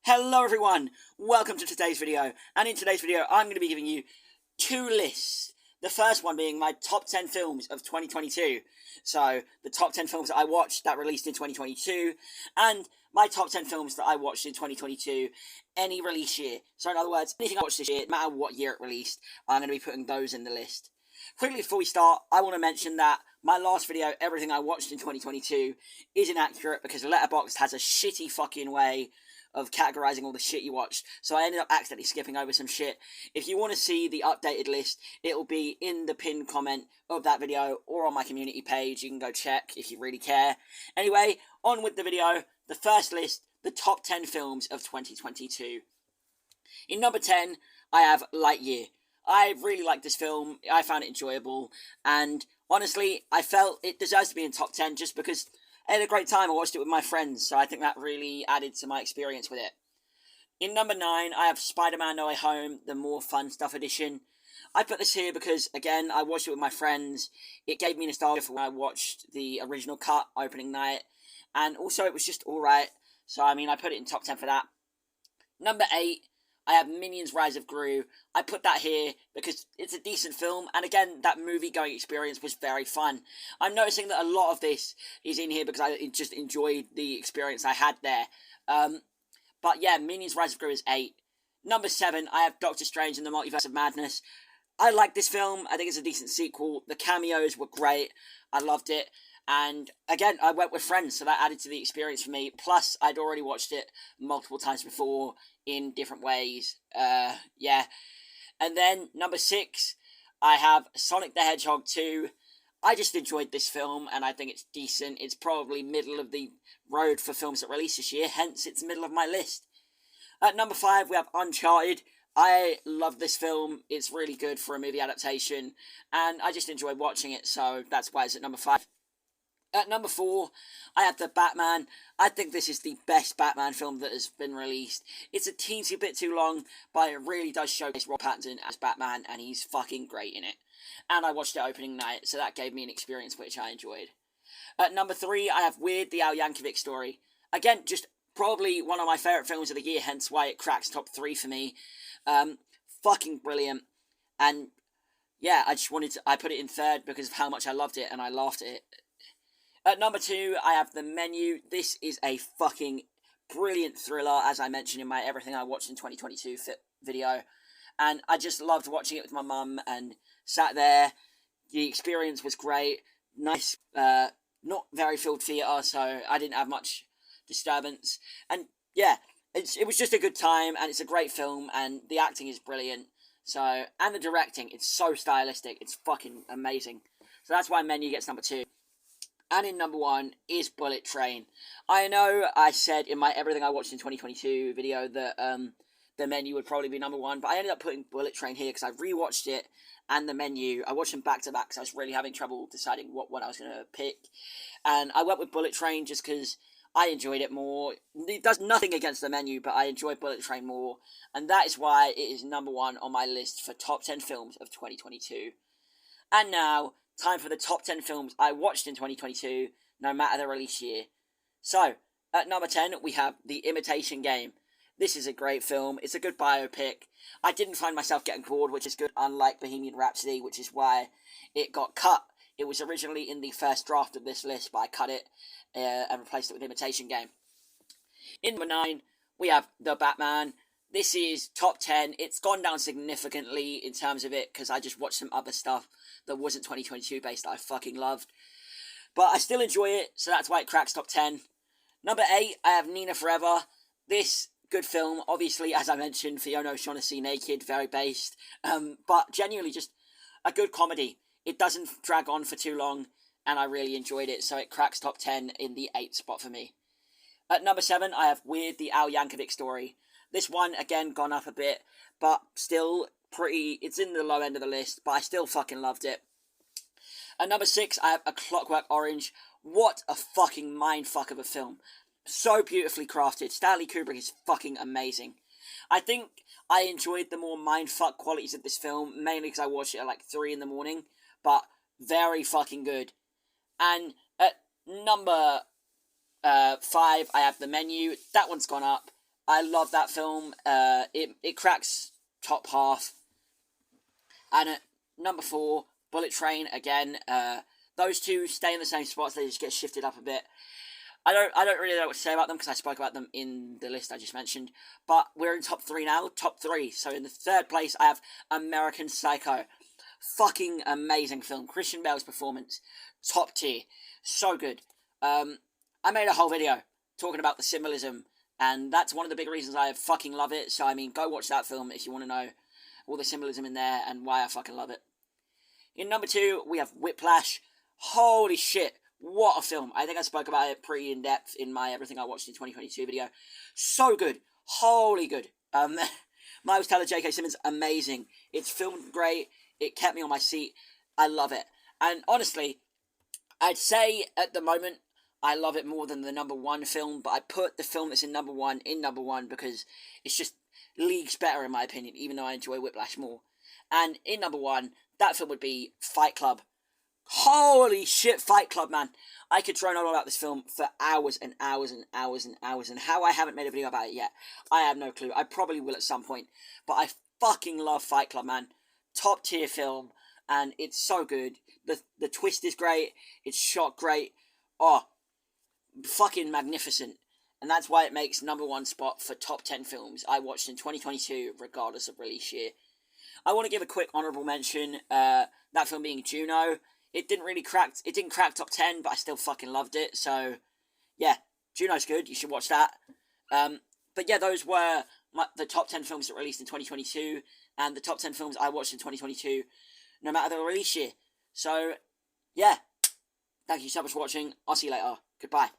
Hello everyone, welcome to today's video, and in today's video I'm going to be giving you two lists. The first one being my top 10 films of 2022, so the top 10 films that I watched that released in 2022, and my top 10 films that I watched in 2022, any release year. So in other words, anything I watched this year, no matter what year it released, I'm going to be putting those in the list. Quickly before we start, I want to mention that my last video, everything I watched in 2022, is inaccurate because Letterboxd has a shitty fucking way of categorizing all the shit you watched, so I ended up accidentally skipping over some shit. If you want to see the updated list, it'll be in the pinned comment of that video or on my community page. You can go check if you really care. Anyway, on with the video. The first list, the top 10 films of 2022. In number 10, I have Lightyear. I really liked this film. I found it enjoyable, and honestly, I felt it deserves to be in top 10 just because I had a great time. I watched it with my friends, so I think that really added to my experience with it. In number 9, I have Spider-Man No Way Home, the More Fun Stuff edition. I put this here because, again, I watched it with my friends. It gave me nostalgia for when I watched the original cut opening night, and also it was just alright. So, I put it in top 10 for that. Number 8, I have Minions Rise of Gru. I put that here because it's a decent film, and again, that movie-going experience was very fun. I'm noticing that a lot of this is in here because I just enjoyed the experience I had there. But yeah, Minions Rise of Gru is 8. Number 7, I have Doctor Strange in the Multiverse of Madness. I like this film. I think it's a decent sequel. The cameos were great. I loved it. And again, I went with friends, so that added to the experience for me. Plus, I'd already watched it multiple times before in different ways. Yeah. And then, number 6, I have Sonic the Hedgehog 2. I just enjoyed this film, and I think it's decent. It's probably middle of the road for films that released this year, hence it's middle of my list. At number 5, we have Uncharted. I love this film. It's really good for a movie adaptation, and I just enjoyed watching it, so that's why it's at number 5. At number 4, I have The Batman. I think this is the best Batman film that has been released. It's a teensy bit too long, but it really does showcase Robert Pattinson as Batman, and he's fucking great in it. And I watched it opening night, so that gave me an experience which I enjoyed. At number 3, I have Weird, the Al Yankovic Story. Again, just probably one of my favourite films of the year, hence why it cracks top 3 for me. Fucking brilliant. And yeah, I put it in third because of how much I loved it, and I laughed at it. At number 2, I have The Menu. This is a fucking brilliant thriller, as I mentioned in my Everything I Watched in 2022 video. And I just loved watching it with my mum and sat there. The experience was great. Nice, not very filled theatre, so I didn't have much disturbance. And yeah, it was just a good time, and it's a great film, and the acting is brilliant. So, and the directing, it's so stylistic. It's fucking amazing. So that's why Menu gets number 2. And in number 1 is Bullet Train. I know I said in my Everything I Watched in 2022 video that The Menu would probably be number 1, but I ended up putting Bullet Train here because I rewatched it and The Menu. I watched them back to back because I was really having trouble deciding what one I was going to pick. And I went with Bullet Train just because I enjoyed it more. It does nothing against The Menu, but I enjoy Bullet Train more. And that is why it is number 1 on my list for top 10 films of 2022. And now, time for the top 10 films I watched in 2022, no matter the release year. So, at number 10, we have The Imitation Game. This is a great film. It's a good biopic. I didn't find myself getting bored, which is good, unlike Bohemian Rhapsody, which is why it got cut. It was originally in the first draft of this list, but I cut it and replaced it with Imitation Game. In number 9, we have The Batman. This is top 10. It's gone down significantly in terms of it because I just watched some other stuff that wasn't 2022 based that I fucking loved. But I still enjoy it, so that's why it cracks top 10. Number 8, I have Nina Forever. This good film, obviously, as I mentioned, Fiona O'Shaughnessy naked, very based, but genuinely just a good comedy. It doesn't drag on for too long, and I really enjoyed it, so it cracks top 10 in the 8th spot for me. At number 7, I have Weird, the Al Yankovic Story. This one, again, gone up a bit, but still it's in the low end of the list, but I still fucking loved it. At number 6, I have A Clockwork Orange. What a fucking mindfuck of a film. So beautifully crafted. Stanley Kubrick is fucking amazing. I think I enjoyed the more mindfuck qualities of this film, mainly because I watched it at like 3 in the morning, but very fucking good. And at number 5, I have The Menu. That one's gone up. I love that film. It cracks top half. And at number 4, Bullet Train again. Those two stay in the same spots. They just get shifted up a bit. I don't really know what to say about them because I spoke about them in the list I just mentioned. But we're in top 3 now. Top 3. So in the 3rd place, I have American Psycho. Fucking amazing film. Christian Bale's performance, top tier. So good. I made a whole video talking about the symbolism, and that's one of the big reasons I fucking love it. So, I mean, go watch that film if you want to know all the symbolism in there and why I fucking love it. In number 2, we have Whiplash. Holy shit. What a film. I think I spoke about it pretty in depth in my Everything I Watched in 2022 video. So good. Holy good. Miles Teller, J.K. Simmons, amazing. It's filmed great. It kept me on my seat. I love it. And honestly, I'd say at the moment, I love it more than the number 1 film, but I put the film that's in number 1 because it's just leagues better in my opinion, even though I enjoy Whiplash more. And in number 1, that film would be Fight Club. Holy shit, Fight Club, man. I could drone on about this film for hours and hours and hours and hours, and how I haven't made a video about it yet, I have no clue. I probably will at some point, but I fucking love Fight Club, man. Top tier film, and it's so good. The twist is great, it's shot great, oh, fucking magnificent. And that's why it makes number 1 spot for top 10 films I watched in 2022, regardless of release year. I want to give a quick honourable mention, that film being Juno. It didn't crack top 10, but I still fucking loved it. So, yeah, Juno's good. You should watch that. But yeah, those were the top 10 films that released in 2022, and the top 10 films I watched in 2022, no matter the release year. So, yeah, thank you so much for watching. I'll see you later. Goodbye.